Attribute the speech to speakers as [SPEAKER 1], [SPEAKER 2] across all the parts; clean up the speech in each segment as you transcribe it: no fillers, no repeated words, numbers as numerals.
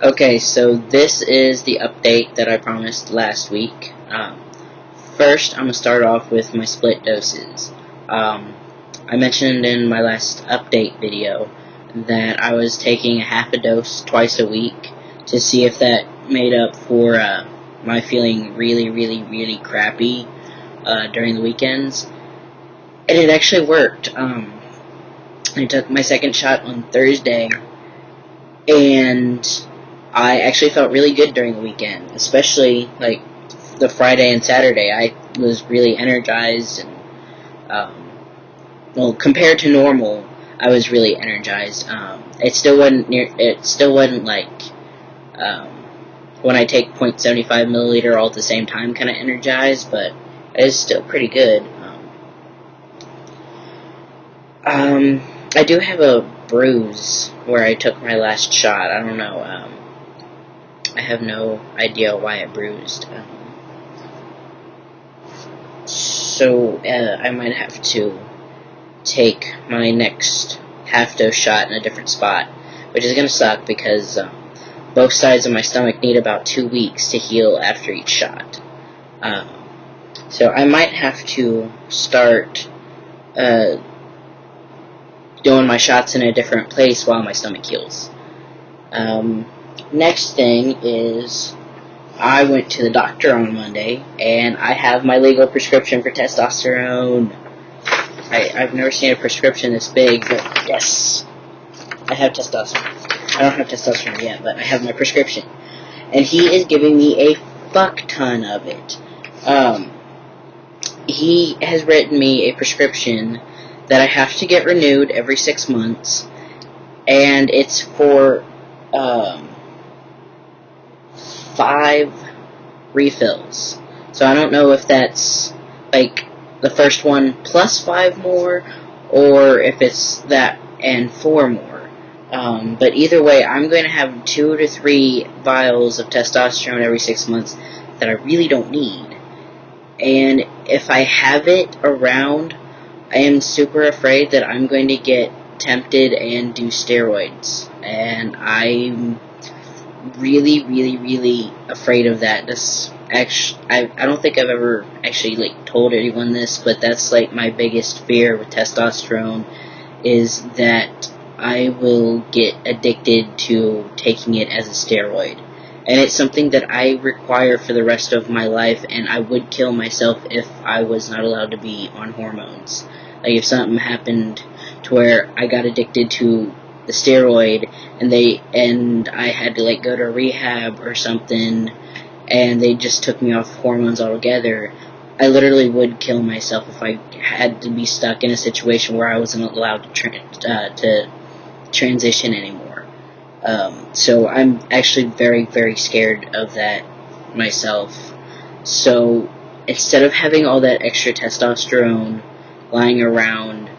[SPEAKER 1] Okay, so this is the update that I promised last week. First, I'm going to start off with my split doses. I mentioned in my last update video that I was taking a half a dose twice a week to see if that made up for my feeling really crappy during the weekends. And it actually worked. I took my second shot on Thursday, and I actually felt really good during the weekend, especially like the Friday and Saturday. I was really energized, and well, compared to normal, I was really energized. It still wasn't like when I take 0.75 milliliter all at the same time kind of energized, but it is still pretty good. I do have a bruise where I took my last shot. I don't know. I have no idea why it bruised. So I might have to take my next half-dose shot in a different spot, which is going to suck because both sides of my stomach need about 2 weeks to heal after each shot. So I might have to start doing my shots in a different place while my stomach heals. Next thing is, I went to the doctor on Monday, and I have my legal prescription for testosterone. I've never seen a prescription this big, but yes, I have testosterone. I don't have testosterone yet, but I have my prescription. And he is giving me a fuck ton of it. He has written me a prescription that I have to get renewed every 6 months, and it's for 5 refills. So I don't know if that's like the first one plus 5 more, or if it's that and 4 more. But either way, I'm going to have 2 to 3 vials of testosterone every 6 months that I really don't need. And if I have it around, I am super afraid that I'm going to get tempted and do steroids. And I'm really afraid of that. I don't think I've ever actually told anyone this, but that's my biggest fear with testosterone, is that I will get addicted to taking it as a steroid. And it's something that I require for the rest of my life, and I would kill myself if I was not allowed to be on hormones. If something happened to where I got addicted to the steroid, and I had to go to rehab or something, and they just took me off hormones altogether, I literally would kill myself if I had to be stuck in a situation where I wasn't allowed to transition anymore. So I'm actually very scared of that myself. So instead of having all that extra testosterone lying around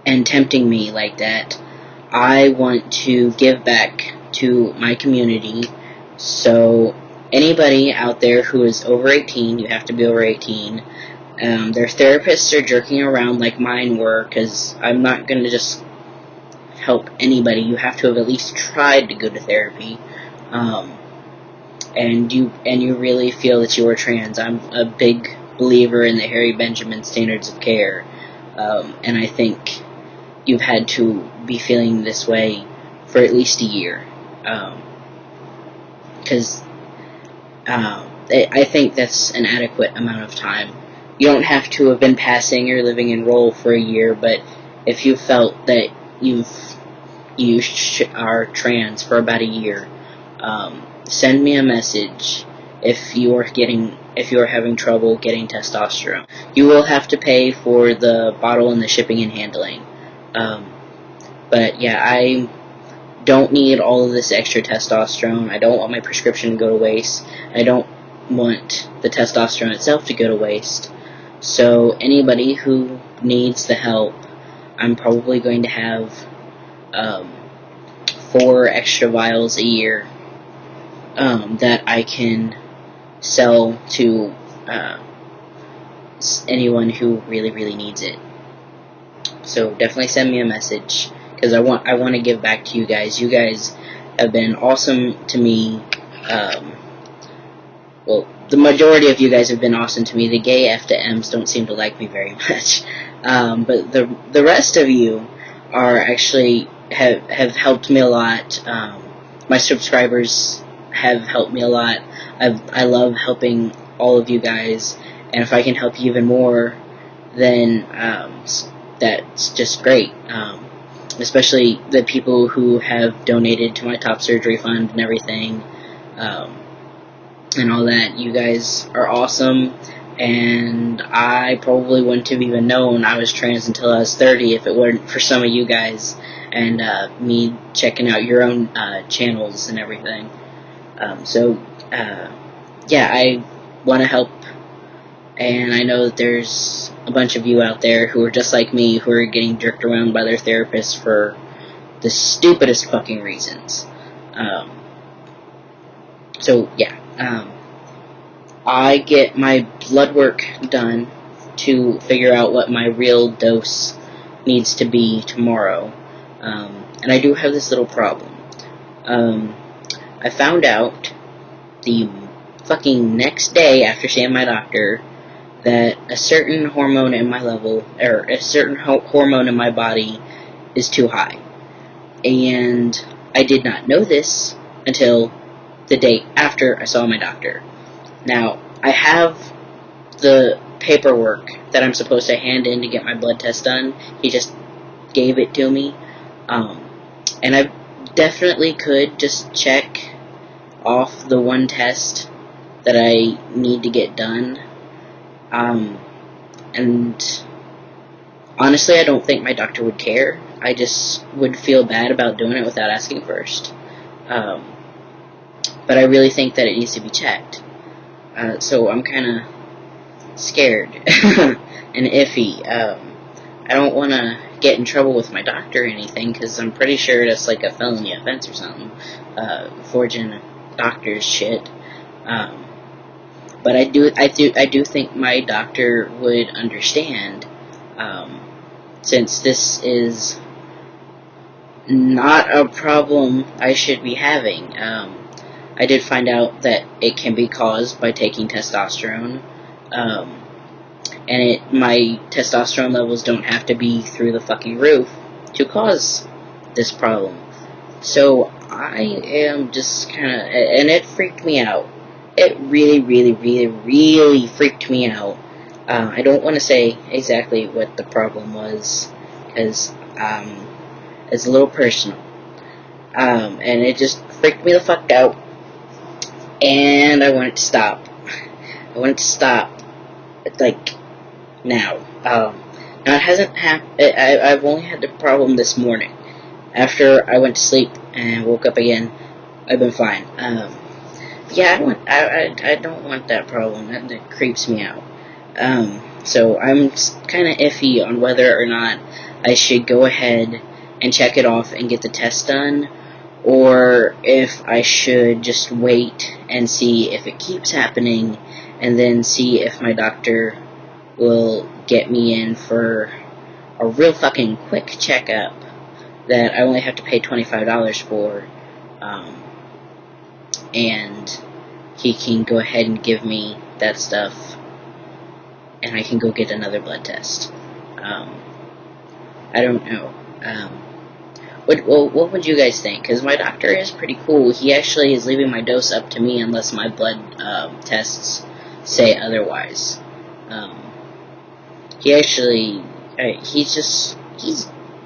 [SPEAKER 1] and tempting me like that, I want to give back to my community. So anybody out there who is over 18, you have to be over 18. Their therapists are jerking around like mine were, because I'm not going to just help anybody. You have to have at least tried to go to therapy, and you really feel that you are trans. I'm a big believer in the Harry Benjamin standards of care, and I think you've had to be feeling this way for at least a year, because I think that's an adequate amount of time. You don't have to have been passing or living in role for a year, but if you felt that you are trans for about a year, send me a message if you are having trouble getting testosterone. You will have to pay for the bottle and the shipping and handling. But yeah, I don't need all of this extra testosterone. I don't want my prescription to go to waste. I don't want the testosterone itself to go to waste. So anybody who needs the help, I'm probably going to have 4 extra vials a year that I can sell to anyone who really needs it. So definitely send me a message, because I want to give back to you guys. You guys have been awesome to me. Well, the majority of you guys have been awesome to me. The gay F to M's don't seem to like me very much. But the rest of you are actually have helped me a lot. My subscribers have helped me a lot. I love helping all of you guys, and if I can help you even more, then that's just great. Especially the people who have donated to my top surgery fund and everything, and all that. You guys are awesome, and I probably wouldn't have even known I was trans until I was 30 if it weren't for some of you guys and me checking out your own channels and everything. Yeah, I want to help, and I know that there's a bunch of you out there who are just like me, who are getting jerked around by their therapists for the stupidest fucking reasons. I get my blood work done to figure out what my real dose needs to be tomorrow. And I do have this little problem. I found out the fucking next day after seeing my doctor that a certain hormone in my hormone in my body is too high. And I did not know this until the day after I saw my doctor. Now, I have the paperwork that I'm supposed to hand in to get my blood test done. He just gave it to me. And I definitely could just check off the one test that I need to get done. And honestly, I don't think my doctor would care. I just would feel bad about doing it without asking first. But I really think that it needs to be checked. So I'm kind of scared and iffy. I don't want to get in trouble with my doctor or anything, because I'm pretty sure that's like a felony offense or something, forging doctor's shit. But I do think my doctor would understand, since this is not a problem I should be having. I did find out that it can be caused by taking testosterone, and my testosterone levels don't have to be through the fucking roof to cause this problem. So I am just kind of, and it freaked me out. It really, really, really, really freaked me out. I don't want to say exactly what the problem was, because it's a little personal. And it just freaked me the fuck out. And I want it to stop. I want it to stop, like, now. Now it hasn't happened. I've only had the problem this morning. After I went to sleep and woke up again, I've been fine. Yeah, I don't want that problem. That creeps me out. So I'm kind of iffy on whether or not I should go ahead and check it off and get the test done, or if I should just wait and see if it keeps happening, and then see if my doctor will get me in for a real fucking quick checkup that I only have to pay $25 for, and he can go ahead and give me that stuff, and I can go get another blood test. I don't know. What would you guys think? Because my doctor is pretty cool. He actually is leaving my dose up to me unless my blood tests say otherwise. He's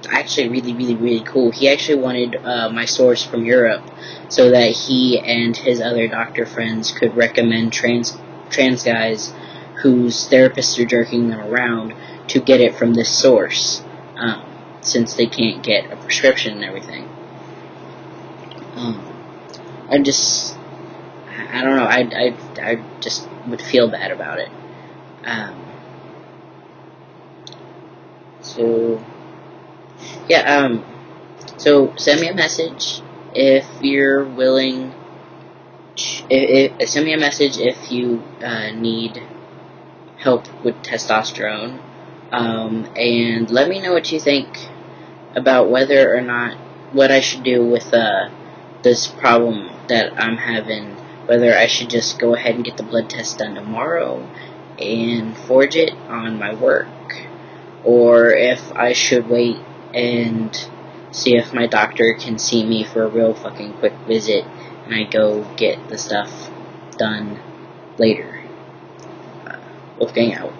[SPEAKER 1] actually really, really, really cool. He actually wanted my source from Europe so that he and his other doctor friends could recommend trans guys whose therapists are jerking them around to get it from this source, since they can't get a prescription and everything. I don't know, I just would feel bad about it. So send me a message if you're willing. Send me a message if you need help with testosterone, and let me know what you think about whether or not what I should do with the this problem that I'm having, whether I should just go ahead and get the blood test done tomorrow and forge it on my work, or if I should wait and see if my doctor can see me for a real fucking quick visit and I go get the stuff done later. Wolfgang out.